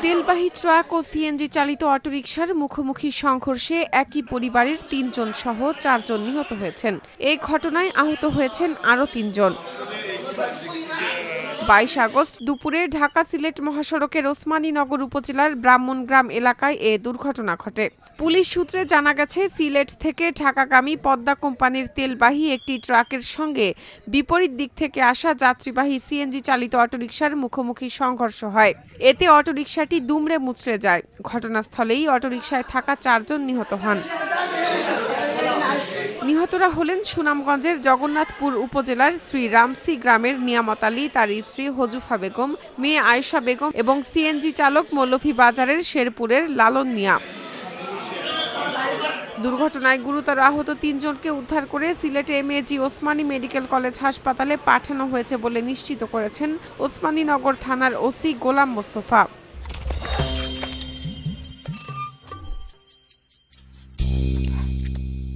তেলবাহী truck ও CNG চালিত অটোরিকশার মুখোমুখি সংঘর্ষে একই পরিবারের ৩ জন সহ ৪ জন নিহত হয়েছেন। এই ঘটনায় আহত হয়েছেন আরও ৩ জন। ২২ আগস্ট দুপুরে ঢাকা সিলেট মহাসড়কের ওসমানীনগর উপজেলার ব্রাহ্মণগ্রাম এলাকায় এ দুর্ঘটনা ঘটে। পুলিশ সূত্রে জানা গেছে, সিলেট থেকে ঢাকাগামী পদ্মা কোম্পানির তেলবাহী একটি ট্রাকের সঙ্গে বিপরীত দিক থেকে আসা যাত্রীবাহী সিএনজি চালিত অটোরিকশার মুখোমুখি সংঘর্ষ হয়। এতে অটোরিকশাটি দুমড়ে মুচড়ে যায়। ঘটনাস্থলেই অটোরিকশায় থাকা ৪ জন নিহত হন। নিহতরা হলেন সুনামগঞ্জের জগন্নাথপুর উপজেলার শ্রীরামসি গ্রামের নিয়ামত আলী, তার স্ত্রী হজুফা বেগম, মেয়ে আয়েশা বেগম এবং সিএনজি চালক মৌলভীবাজারের শেরপুরের লালন মিয়া। দুর্ঘটনায় গুরুতর আহত ৩ জনকে উদ্ধার করে সিলেটে এমএজি ওসমানী মেডিকেল কলেজ হাসপাতালে পাঠানো হয়েছে বলে নিশ্চিত করেছেন ওসমানীনগর থানার ওসি গোলাম মোস্তফা।